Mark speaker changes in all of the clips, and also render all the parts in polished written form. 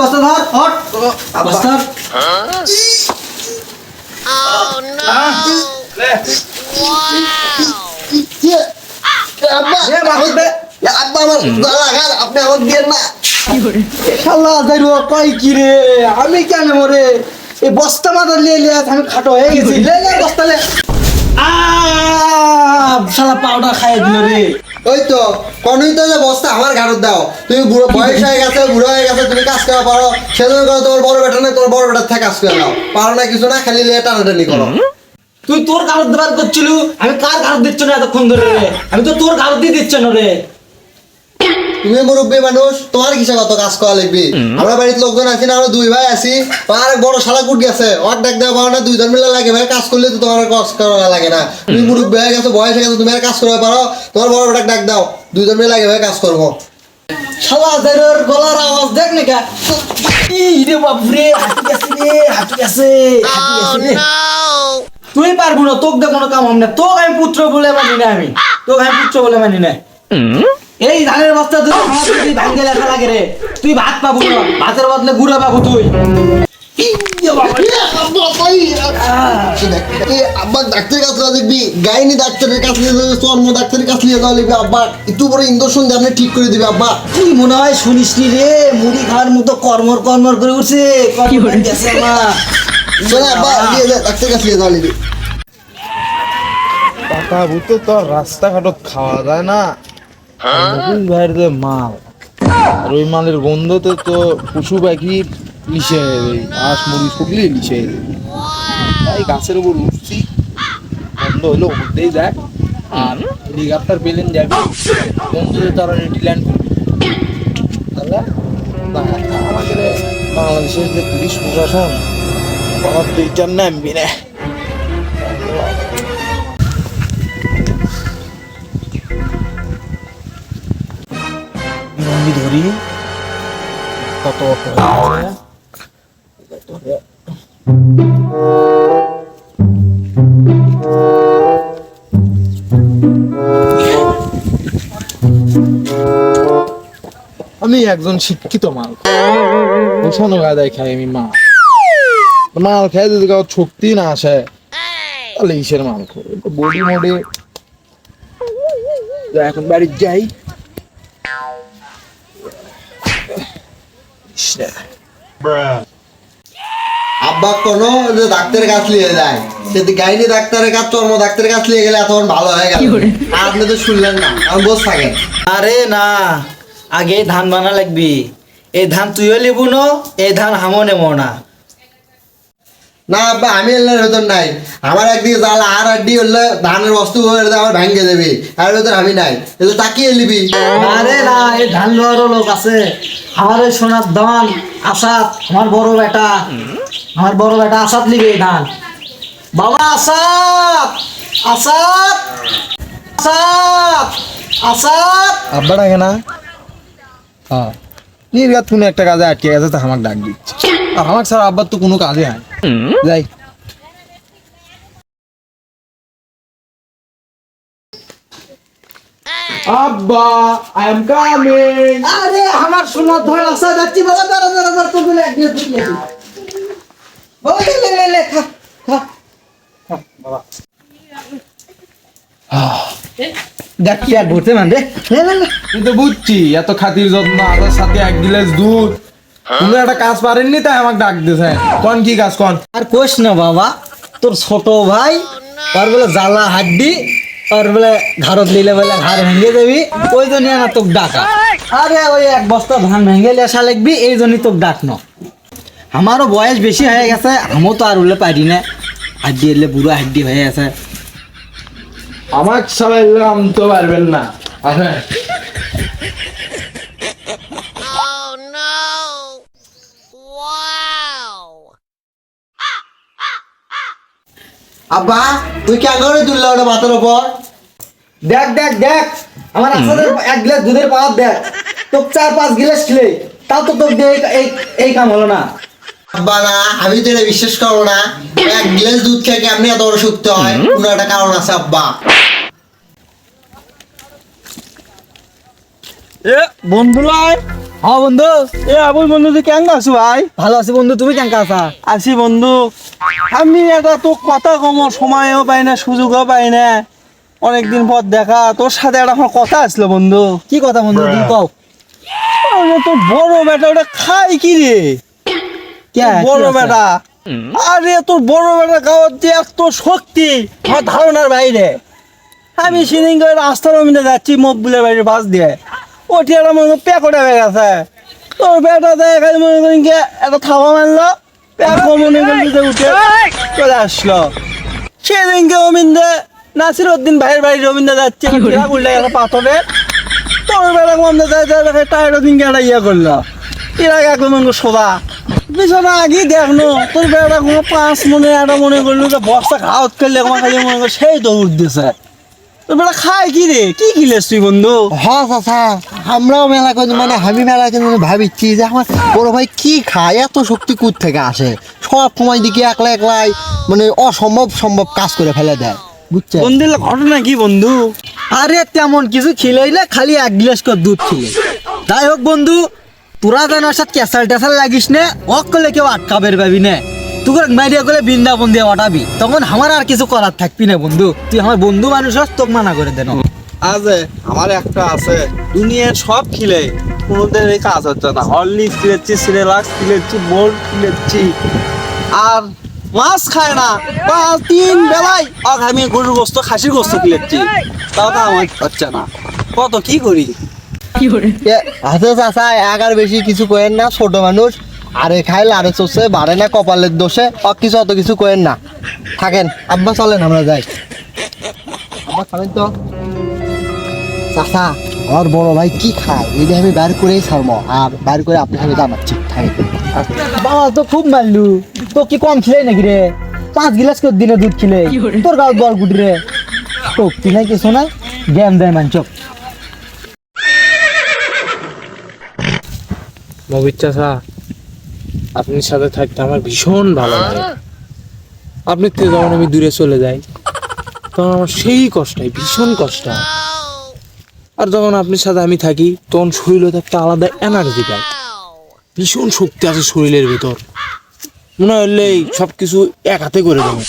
Speaker 1: বস্তা ধর হট বস্তা আপনি আমার দিয়ে না কয় কি রে আমি কেন মরে এই বস্তা মাথা লিয়ে আমি খাটো হয়ে গেছি বস্তা লে শালা পাউডার খাই দিল রে ওই তো কোনই তো যে বস্তা আমার ঘাড়ত দাও তুমি বুড়ো বয়স হয়ে গেছে বুড়ো হয়ে গেছে তুমি কাজ করা পারো সেজন্য করো তোমার বড় বেটা না তোর বড় বেটার থেকে কাজ করে নাও পারো না কিছু না খালি লিয়ে টানাটানি করো তুই তোর ঘাড়ত দেবার করছিল আমি কার ঘাড়ত দিচ্ছ না এতক্ষণ ধরে রে আমি তো তোর ঘাড়ত দিয়ে দিচ্ছ না রে তুমি মুরব্বী মানুষ তোমার কিসে কত কাজ করা লাগবে আমরা বাড়িতে লোকজন আছি না আমরা দুই ভাই আছি আর বড় শালা কুট গেছে ওর ডাক দেওয়া পারো না দুইজন মিলে লাগে ভাই কাজ করলে তো তোমার কাজ করা লাগে না তুমি মুরব্বী হয়ে গেছো বয়স হয়ে গেছো তুমি আর কাজ করতে পারো তোমার বড় বেটাকে ডাক দাও দুইজন মিলে লাগে ভাই কাজ করবো শালা দেরের গলার আওয়াজ দেখ না কা রে বাপ রে হাঁটি গেছে তুই পারবো না তোকে দে কোনো কাম হবে না তোকে আমি পুত্র বলে মানি না আমি তোকে আমি পুত্র বলে মানি না এই ধানের বস্তা তুই ভাঙে লেখা লাগে রে তুই ভাত পাবো না ভাতের বদলে গুঁড়া পাবো তুই আব্বা ডাক্তারের কাছে দেখবি গাইনি ডাক্তারের কাছে চর্ম ডাক্তারের কাছে নিয়ে যাওয়া লিখবি আব্বা একটু বড় ইঞ্জেকশন দিয়ে আপনি ঠিক করে দিবি আব্বা তুই মনে হয় শুনিস নি রে মুড়ি খাওয়ার মতো কর্মর করে উঠছে গেছে আব্বা ডাক্তারের কাছে নিয়ে যাওয়া লিখবি
Speaker 2: পাতা ভূতে তো রাস্তাঘাটত খাওয়া যায় না ভাইয়ের যে মাল আর ওই মালের গন্ধতে তো পশু পাখি লিশে হাঁস মুরগি ফুকলি লিশে তাই গাছের উপর উঠছি গন্ধ হলো উঠতেই দেখ আর হেলিকপ্টার পেলেন যাবি গন্ধতে তারা রেডিল্যান্ড করবে আমাদের বাংলাদেশের যে পুলিশ প্রশাসন আমার দুইটার নামবি না ধরি কত আমি একজন শিক্ষিত মাল পোষানো গাদায় খাই আমি মাল খাই যদি কাউ শক্তি না আসে তাহলে ইসের মাল খাবো বডি মোডে এখন বাড়ি যাই
Speaker 1: আব্বা কোনো যে ডাক্তারের কাছে নিয়ে যায় সেটি গাইনি ডাক্তারের কাছে চর্ম ডাক্তারের কাছে নিয়ে গেলে এতক্ষণ ভালো হয়ে গেল আর আপনি তো শুনলেন না আমি বস থাকেন
Speaker 3: আরে না আগে ধান বানা লাগবি এই ধান তুইও লিবু ন এই ধান হামো নেবো না
Speaker 1: না আব্বা আমি এলার ভেতর নাই আমার একদিকে জ্বালা আর একদিকে হলে ধানের বস্তু আমার ভাঙ্গে দেবে আর ভেতর আমি নাই এগুলো তাকিয়ে নিবি
Speaker 3: আরে না এই ধান লোয়ারও লোক আছে আমার ওই সোনার ধান আসাদ আমার বড় বেটা আসাদ লিবে এই ধান বাবা আসাদ আসাদ আসাদ আসাদ
Speaker 2: আব্বা ডাকে না হ্যাঁ নির্ঘাত কোনো একটা কাজে আটকে গেছে তা আমাকে ডাক দিচ্ছে আর আমার ছাড়া আব্বার তো কোনো কাজে হয় যাই আব্বা আই এম কামিং
Speaker 3: আরে আমার সোনার ধান আসাদ যাচ্ছি বাবা দাঁড়া তো বলে একদিন তুই বাবা লে খা বাবা দেখ কি আর ভরতে মান রে
Speaker 2: তুই তো বুঝছি এত খাতির যত্ন আদার সাথে এক গ্লাস দুধ তুমি একটা কাজ পারেননি তাই আমাকে ডাক দিয়েছে কোন কি কাজ কোন
Speaker 3: আর কোশ না বাবা তোর ছোট ভাই আর বলে জ্বালা হাড্ডি আর বলে ঘাড়ত নিলে বলে ঘাড় ভেঙে দেবি ওই জন্য না তোকে ডাকা আরে ওই এক বস্তা ধান ভেঙে লেসা লাগবি এই জন্যই তোকে ডাকনো আমারও বয়স বেশি হয়ে গেছে আমিও তো আর উলে পারি না হাড্ডি এলে বুড়ো হাড্ডি হয়ে গেছে
Speaker 2: আমার সবাই তো পারবেন না আচ্ছা
Speaker 1: আব্বা তুই কেন করে তুললে ওটা মাথার উপর
Speaker 3: দেখ আমার আসাদের এক গ্লাস দুধের পাওয়ার দেখ তোকে 4-5 গ্লাস খেলে তাও তো তোকে দিয়ে এই কাম হলো না
Speaker 1: আব্বা না আমি তো এটা বিশ্বাস করবো না এক গ্লাস দুধ খেয়ে আপনি এত বড় সুক্ত হয় কোনো একটা কারণ আছে আব্বা
Speaker 2: এ বন্ধু লাই
Speaker 3: হ্যাঁ বন্ধু,
Speaker 2: এ আবুল বন্ধু তুই কেন আছো ভাই?
Speaker 3: ভালো আছি বন্ধু, তুমি কেমন আছা?
Speaker 2: আছি বন্ধু। আমি এটা তো কথা কম সময়ও পাই না, সুযোগও পাই না। অনেকদিন পর দেখা, তোর সাথে একটা আমার কথা আসলো বন্ধু।
Speaker 3: কি কথা বন্ধু, তুমি কও।
Speaker 2: আরে তোর বড় বেটা ওটা খাই কি রে?
Speaker 3: কে, কি
Speaker 2: বড়
Speaker 3: আছে?
Speaker 2: বেটা, আরে তোর বড় বেটা খাওয়ার যে এত শক্তি আমার ধারণার বাইরে। আমি সেদিন করে রাস্তার মধ্যে যাচ্ছি মকবুলের বাড়ির পাশ দিয়ে, ওটি একটা মনে করি প্যাকোটা হয়ে গেছে। তোর বেটা দেয় খালি মনে করি গিয়ে একটা থাবা মারলো, প্যাকো মনে করি যে উঠে চলে আসলো। সেদিনকে অমিন্দে নাসির উদ্দিন ভাইয়ের বাড়ি রবীন্দ্র যাচ্ছে, উল্টে গেল পাথরে। তোর বেটা মন্দে যায় টায়ার দিনকে একটা ইয়ে করলো, এর আগে একদম মনে করি সোজা পিছনে আগেই দেখনো। তোর বেটা কোনো পাঁচ মনে একটা মনে করলো যে বস্তা ঘাওত করলে আমার খালি মনে করি সেই দৌড় দিছে। তোর বেটা খায় কি রে, কি কিলেস তুই বন্ধু?
Speaker 1: হ্যাঁ চাচা, আমরাও মেলা করে মানে আমি মেলা কিন্তু ভাবিচ্ছি যে আমার বড় ভাই কি খায়, এত শক্তি কুদ থেকে আসে। সব সময় দিকে একলা একলাই মানে অসম্ভব সম্ভব কাজ করে ফেলে দেয়, বুঝছে?
Speaker 2: বন্ধুর ঘটনা কি বন্ধু?
Speaker 3: আরে তেমন কিছু খিলাইলে খালি 1 গ্লাস করে দুধ খিলে। যাই হোক বন্ধু, তোরা যেন ওর সাথে ক্যাসাল ট্যাসাল লাগিস না, অক করলে কেউ আটকাবের পাবি না। তুই মাইরিয়া করলে বৃন্দাবন দিয়ে ওঠাবি, তখন আমার আর কিছু করার থাকবি না বন্ধু। তুই আমার বন্ধু মানুষ হস, তোকে মানা করে দেন।
Speaker 2: আছে আমার একটা আছে, দুনিয়ার সব খিলে কোনোদিন এই কাজ হচ্ছে না। হরলিক্স খিলেচ্ছি, সিরেলাক্স খিলেচ্ছি, বোল্ট খিলেচ্ছি, আর মাছ খায় না। 3 বেলায় আমি গরুর গোস্ত খাসির গোস্ত খিলেচ্ছি, তাও তো আমার হচ্ছে না। কত কি করি?
Speaker 1: আচ্ছা চাচা, একার বেশি কিছু করেন না, ছোট মানুষ আরে খাইলে আরে চলছে, বাড়ে না কপালের দোষে, কিছু অত কিছু করেন না। থাকেন আব্বা, চলেন আমরা যাই। আব্বা চলেন তো। চাচা, আমার বড় ভাই কি খায় এটা আমি বের করেই ছাড়বো, আর বের করে আপনার সাথে জানাচ্ছি। থাকেন।
Speaker 3: বাবা তো খুব মারলু, তো কি কম খিলে নাকি রে? 5 গ্লাস করে দিনে দুধ খিলে, তোর গাও বল গুটি রে। শক্তি নাই কিছু নাই, জ্ঞান দেয় মানচ।
Speaker 2: মবির চাচা, আপনার সাথে থাকতে আমার ভীষণ ভালো লাগে। আপনি থেকে যখন আমি দূরে চলে যাই তখন আমার সেই কষ্ট হয়, ভীষণ কষ্ট হয়। আর যখন আপনার সাথে আমি থাকি তখন শরীরে একটা আলাদা এনার্জি পাই, ভীষণ শক্তি আছে শরীরের ভিতর। মনে হলে সব কিছু এক হাতে করে দেবো।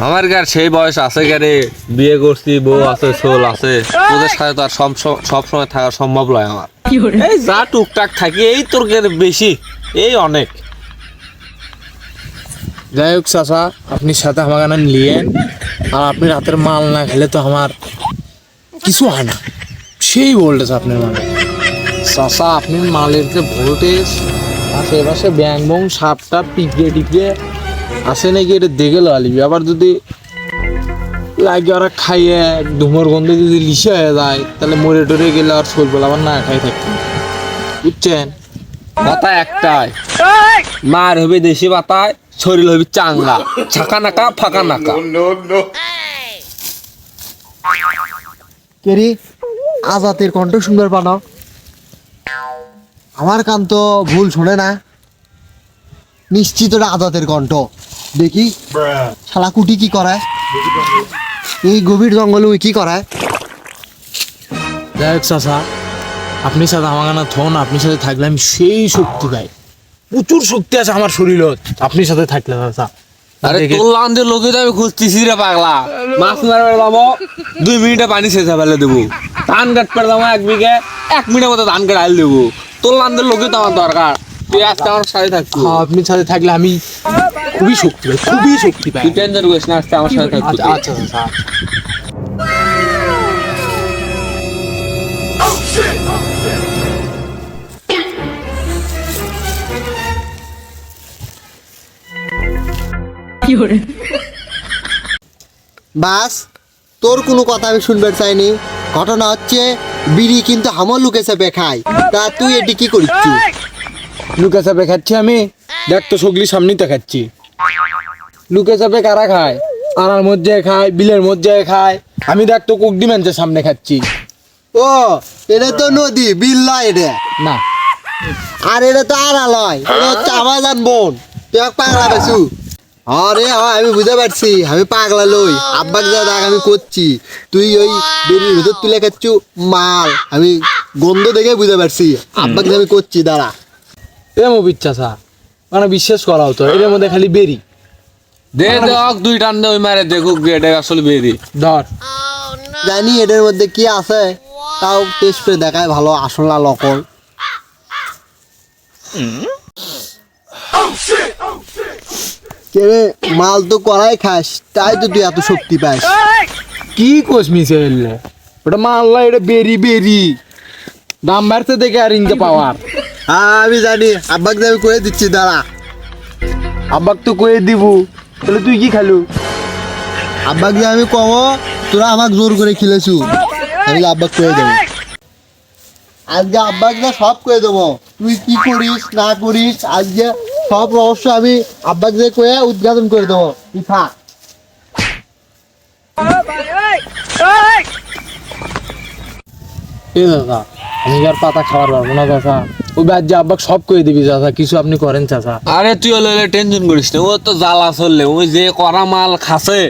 Speaker 4: আমার গার সেই বয়স আছে গারে, বিয়ে করছি, বউ আছে, সোল আছে, ওদের সাথে তো আর সব সময় থাকা সম্ভব নয় আমার। এই যা টুকটাক থাকি এই তোর বেশি, এই অনেক।
Speaker 2: যাই হোক চাচা, আপনি সাথে আমার গানা নিলেন, আর আপনি রাতের মাল না খেলে তো আমার কিছু হয় না। সেই ভোল্টেজ আপনার মানে চাচা, আপনি মালের যে ভোল্টেজ আশেপাশে ব্যাং বং সাপটা পিঁপড়ে টিপড়ে আসে নাকি এটা দেখে লো আলিবি। আবার যদি লাগে ওরা খাইয়ে ধুমোর গন্ধে যদি লিসে হয়ে যায় তাহলে মরে টরে গেলে আর চলবে, আবার না খাই থাকতে, বুঝছেন?
Speaker 4: কথা একটাই, মার হবে দেশি পাতায়, শরীর হবে চাঙ্গা, ছাকা নাকা ফাঁকা নাকা।
Speaker 1: কেরি আজাতের কণ্ঠ সুন্দর বানাও, আমার কান তো ভুল শোনে না, নিশ্চিত ওটা আজাতের কণ্ঠ। দেখি শালা কুটি কি করায় এই গভীর জঙ্গলে, ওই কি করায়?
Speaker 2: যাই হোক চাচা, আপনি সাথে আমার গানা থন, আপনার সাথে থাকলে আমি সেই শক্তি পাই, প্রচুর শক্তি আছে আমার শরীরে আপনি সাথে থাকলে চাচা।
Speaker 4: আরে তোর লান্দের লোকে তো আমি খুঁজতেছি রে পাগলা। মাছ মারবে যাবো, 2 মিনিটে পানি শেষে ফেলে দেবো। ধান কাটতে যাবো 1 বিঘে, 1 মিনিটের মতো ধান কেটে আল দেবো। তোর লান্দের লোকে তো আমার দরকার, তুই আজকে আমার সাথে থাকবি।
Speaker 2: আপনি সাথে থাকলে আমি খুবই শক্তি পাই, খুবই শক্তি পাই।
Speaker 4: তুই টেনশন করিস না, আজকে আমার সাথে থাকবি।
Speaker 2: আচ্ছা চাচা।
Speaker 1: বাস, তোর কোনো কথা আমি শুনবার চাইনি। ঘটনা হচ্ছে বিড়ি কিন্তু আমার লুকে চেপে খায়, তা তুই এটি কি করিস?
Speaker 2: লুকে চাপে খাচ্ছি আমি? দেখ তো সগলি সামনেই তো খাচ্ছি। লুকে চাপে কারা খায়? আনার মধ্যে খায়, বিলের মধ্যে খায়। আমি দেখ তো কুকডি মেঞ্চের সামনে খাচ্ছি।
Speaker 1: ও, এটা তো নদী, বিল নয় এটা।
Speaker 2: না,
Speaker 1: আর এটা তো আড়ালয়, এটা হচ্ছে আমাজন বোন। তুই এক পাগলা বেছু। আরে হ্যাঁ, আমি বুঝতে পারছি, আমি পাগলা লই। আব্বাকে যা দেখ আমি করছি, তুই ওই বেরির ভিতর তুলে খাচ্ছু মাল, আমি গন্ধ দেখে বুঝতে পারছি আব্বাকে যে আমি করছি দাঁড়া।
Speaker 2: এ মবির চাচা মানে বিশ্বাস করা হতো এর মধ্যে খালি বেরি
Speaker 4: দে দেখ দুই টান দে ওই মারে দেখুক এটা আসলে বেরি
Speaker 2: ধর
Speaker 1: জানি এটার মধ্যে কি আছে, তাও টেস্ট করে দেখায় ভালো আসল না নকল। কে রে, মাল তো করাই খাস, তাই তো তুই এত শক্তি পাস।
Speaker 2: কি কোষ মিশে এলে ওটা মাল্লা এটা বেরি বেরি দাম বাড়তে দেখে আর ইনকে পাওয়ার।
Speaker 1: হ্যাঁ আমি জানি, আব্বাকে আমি করে দিচ্ছি দাঁড়া।
Speaker 2: আব্বাক তো কয়ে দিব, তাহলে তুই কি খালু?
Speaker 1: আব্বাকে আমি কমো, তোরা আমাকে জোর করে খেলেছু, আমি আব্বাকে করে দেবো। আজকে আব্বাকে সব করে দেবো, তুই কি করিস না করিস আজকে সব রহস্য আমি আব্বাকে কয়ে উদ্ঘাটন করে দেবো। তুই থাক।
Speaker 2: এ দাদা আমি আর পাতা খাবার পারবো না চাচা, ওই ব্যাজ যে আব্বাক সব করে দিবি চাচা, কিছু আপনি করেন চাচা।
Speaker 4: আরে তুই হলে টেনশন করিস না, ও তো জ্বালা চললে ওই যে করা মাল খাসে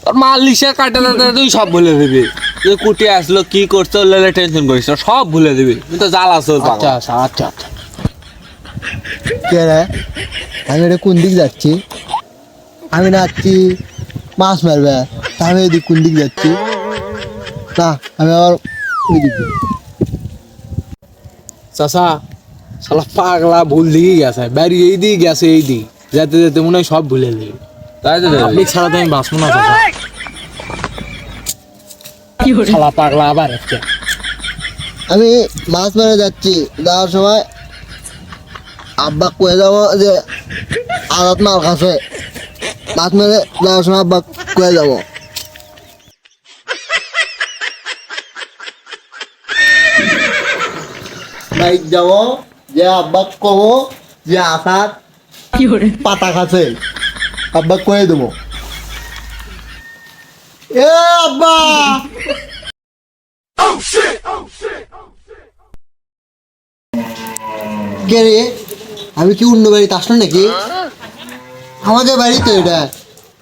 Speaker 4: তোর মাল লিসে কাটে তুই সব ভুলে দিবি। তুই কুটি আসলো কি করছে ওলে টেনশন করিস না, সব ভুলে দিবি। তুই তো জ্বালা চল
Speaker 2: আচ্ছা আচ্ছা আচ্ছা আচ্ছা
Speaker 1: কে রে, আমি এটা কোন দিক যাচ্ছি? আমি না যাচ্ছি মাছ মারবে, তা আমি এদিক কোন দিক যাচ্ছি? না আমি আবার ওই দিক।
Speaker 2: চাচা শালা পাগলা ভুল দিকে গেছে, বাড়ি এই দিকে গেছে, এই দিক যেতে যেতে মনে হয় সব ভুলে দিবি।
Speaker 4: তাই তো
Speaker 2: আপনি ছাড়া তো আমি বাঁচবো না চাচা। শালা পাগলা আবার একটা
Speaker 1: আমি মাছ মারে যাচ্ছি, যাওয়ার সময় আব্বা কয়ে যাবো যে আদাত মাল খাসে, মাছ মেরে যাওয়ার সময় আব্বা কয়ে যাবো। বাইক যাবো যে আব্বা কমো যে আসার পাতা খাসে, আব্বা কয়ে দেবো। এ আব্বা কে রে, আমি কি অন্য বাড়িতে আসলো নাকি? আমাদের বাড়ি তো এটা,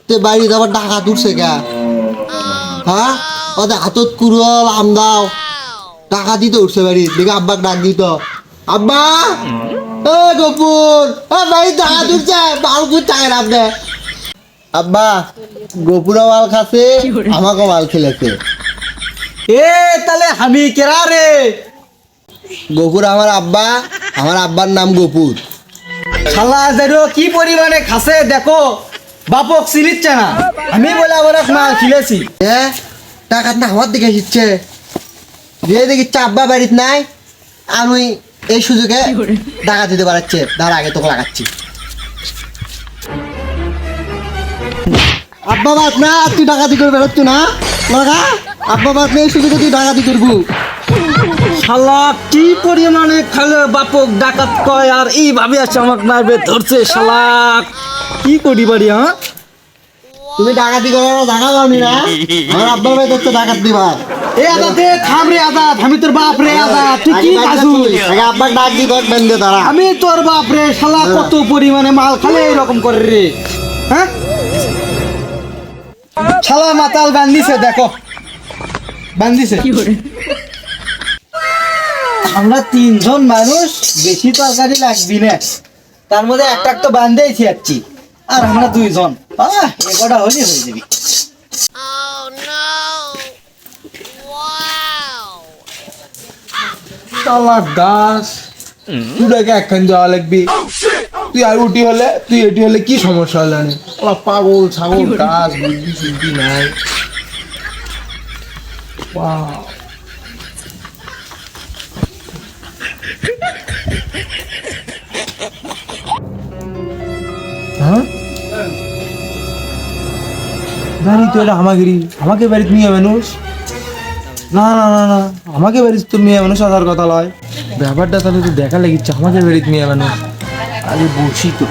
Speaker 1: তো বাড়িতে আবার টাকা তুলছে কে? হ্যাঁ ওদের হাতত কুড়ল আমদাও টাকা দিতে উঠছে বাড়ি, দেখে আব্বাকে ডাক দিত, আব্বা ও গপুর বাড়ি টাকা তুলছে, বালপুর টাকা রাখ দে। আব্বা গপুরও মাল খাচ্ছে, আমাকেও মাল খেলেছে।
Speaker 3: এ তাহলে আমি কেরা রে?
Speaker 1: গপুর আমার আব্বা, আমার আব্বার নাম গপুর।
Speaker 3: শালা যেরো কি পরিমাণে খাসে দেখো, বাপক চিনিচ্ছে না, আমি বলে আবার মাল খিলেছি।
Speaker 1: হ্যাঁ টাকা না আমার দিকে দিচ্ছে, দিয়ে দেখিচ্ছে আব্বা বাড়িতে নাই, আমি এই সুযোগে টাকা দিতে পারছে, তার আগে তোকে লাগাচ্ছি। আব্বা বাদ না, তুই ডাকাতি করে বেরোচ্ছ না লাগা, আব্বা বাদ নেই সুযোগে তুই ডাকাতি করবো।
Speaker 3: শালা কি পরিমাণে খালে বাপক ডাকাত কয়, আর এইভাবে আছে আমাকে মারবে ধরছে। শালা কি করি বাড়ি? হ্যাঁ
Speaker 1: তুমি ডাকাতি করে জানা পাওনি না, আমার আব্বা ভাই তোর ডাকাত দিবার।
Speaker 3: এ আজাদ এ থাম রে আজাদ, আমি তোর বাপ রে আজাদ, তুই কি কাজু?
Speaker 1: আব্বাকে ডাক দি তোর বেঁধে তারা।
Speaker 3: আমি তোর বাপ রে, শালা কত পরিমাণে মাল খালে এরকম করে রে? হ্যাঁ শালা মাতাল বান্ধিছে দেখো, বান্ধিছে। আমরা তিনজন মানুষ, বেশি তরকারি লাগবি না, তার মধ্যে একটা তো বান্ধেই যাচ্ছি, আর আমরা দুইজন এগোটা হলে হয়ে যাবি।
Speaker 2: শালা গাছ তুইটাকে একখান দেওয়া লাগবি, তুই আর উটি হলে তুই এটি হলে কি সমস্যা হলে না? পাগল ছাগল গাছ বুদ্ধি শুদ্ধি নাই। Wow. হ্যাঁ বাড়ি তো এটা আমাগেরই, আমাকে বাড়িতে মেয়ে মানুষ না না না না, আমাকে বাড়িতে তো মেয়ে মানুষ আসার কথা লয়। ব্যাপারটা তাহলে তো দেখা লেগেছে, আমাকে বাড়িতে মেয়ে মানুষ। আরে বসি তো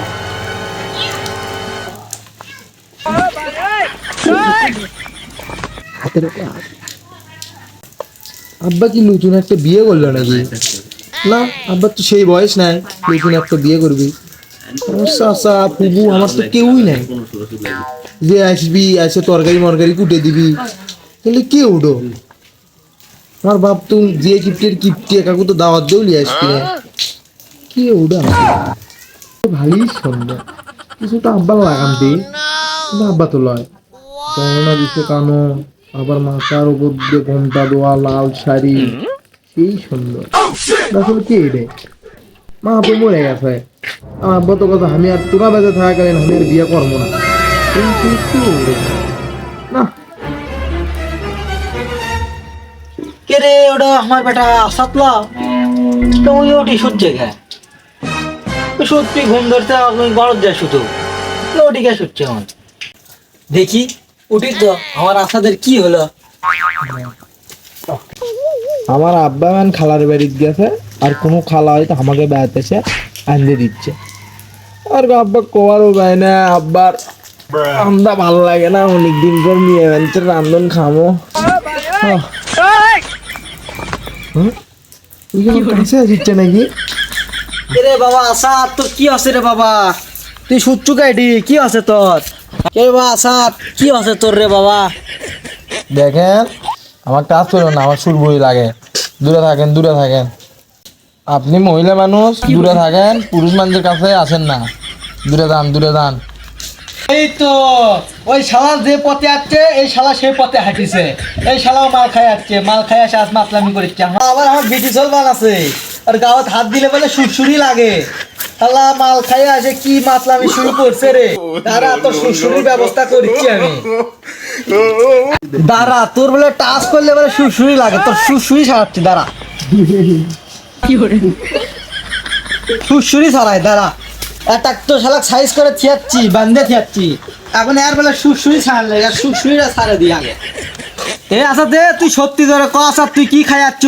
Speaker 2: আব্বা কি নতুন একটা বিয়ে করলো নাকি? না আব্বার তো সেই বয়স নাই নতুন একটা বিয়ে করবি। চাচা ফুবু আমার তো কেউই নাই যে আসবি এসে তরকারি মরকারি কুটে দিবি, তাহলে কে উঠো? আমার বাপ তো যে কিপ্টি কাকু তো দাওয়াত দিয়েও লিয়ে আসবি না। কি ওটা ভালোই সুন্দর, কিছুটা আব্বা লাগাম দি, কিন্তু আব্বা তো লয়। গহনা দিছে কানো, আবার মাথার উপর দিয়ে ঘোমটা দেওয়া লাল শাড়ি, সেই সুন্দর। আসলে কি রে, মা তো মরে গেছে। আমার আব্বা তো কথা আমি আর তোরা বেঁচে থাকাকালীন আমি আর বিয়ে করবো না। কিন্তু কি ওরে না,
Speaker 3: কে রে ওটা আমার বেটা সাতলা তো ওই ওটি সূর্যে গে সত্যি ঘুম ধরতে আমি গরজ যায় শুধু ওটি কে সূর্যে আমার দেখি উঠি তো আমার আসাদের কি হলো।
Speaker 2: আমার আব্বা ম্যান খালার বাড়িতে গেছে, আর কোনো খালা হয়তো আমাকে বেড়াতেছে আনতে দিচ্ছে। আর আব্বা কোয়ারও যায় না, আব্বার রান্না ভালো লাগে না, অনেকদিন পর নিয়ে আনছে রান্ধন খামো। কাছে দিচ্ছে নাকি?
Speaker 3: রে বাবা আসাদ তোর কি আছে রে বাবা, তুই সুচ্চু কাইডি কি আছে তোর? কে বাবা আসাদ কি আছে তোর রে বাবা?
Speaker 2: দেখেন আমার কাজ করো না, আমার সুর বই লাগে। দূরে থাকেন, দূরে থাকেন। আপনি মহিলা মানুষ, দূরে থাকেন, পুরুষ মানুষের কাছে আসেন না। দূরে দান, দূরে দান।
Speaker 3: এই তো ওই শালা যে পথে আসছে এই শালা সেই পথে হাঁটিছে, এই শালাও মাল খাই আসছে, মাল খাই আসে আজ মাতলামি করেছে। আবার আমার বিটি চলবান আছে আর গাওয়াত হাত দিলে বলে সুরসুরি লাগে। শালা মাল খাই আসে কি মাতলামি শুরু করছে রে, তারা তো সুরসুরির ব্যবস্থা করছি আমি। দাঁড়া তোর বলে টাচ করলে বলে সুরসুরি লাগে, তোর সুরসুরি ছাড়াচ্ছি দাঁড়া। সুরসুরি ছাড়াই দাঁড়া, একটা তো শালা সাইজ করে থিয়াচ্ছি বান্ধে থিয়াচ্ছি, এখন এর বেলা সুরসুরি ছাড়লে সুরসুরিটা ছাড়ে দিই আগে। এ আচ্ছা দে তুই সত্যি ধরে ক আচ্ছা তুই কি খাই যাচ্ছ?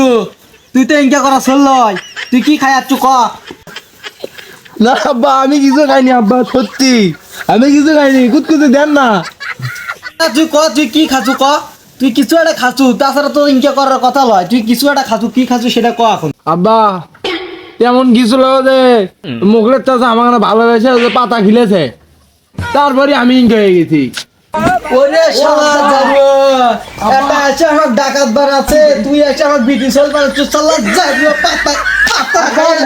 Speaker 3: তুই তো ইনকা করা চল লয়, তুই কি খাই যাচ্ছ ক?
Speaker 2: না আব্বা আমি কিছু খাইনি, আব্বা সত্যি আমি কিছু খাইনি, কুতকুতে দেন না।
Speaker 3: তুই ক তুই কি খাচ্ছু ক, তুই কিছু একটা খাচ্ছু, তাছাড়া তো ইনকা করার কথা লয়, তুই কিছু একটা খাচ্ছু, কি খাচ্ছু সেটা ক এখন।
Speaker 2: আব্বা তেমন কিছু লোক যে মুখলের চাষা আমার ভালোবেসে পাতা খিলেছে, তারপরে আমি ইনকে হয়ে গেছি।
Speaker 3: ওরে শালা যাবো এটা আছে আমার ডাকাত বানাচ্ছে, তুই এসে আমার বিটি চল বানাচ্ছ, শালা যাবো পাতা পাতা খায়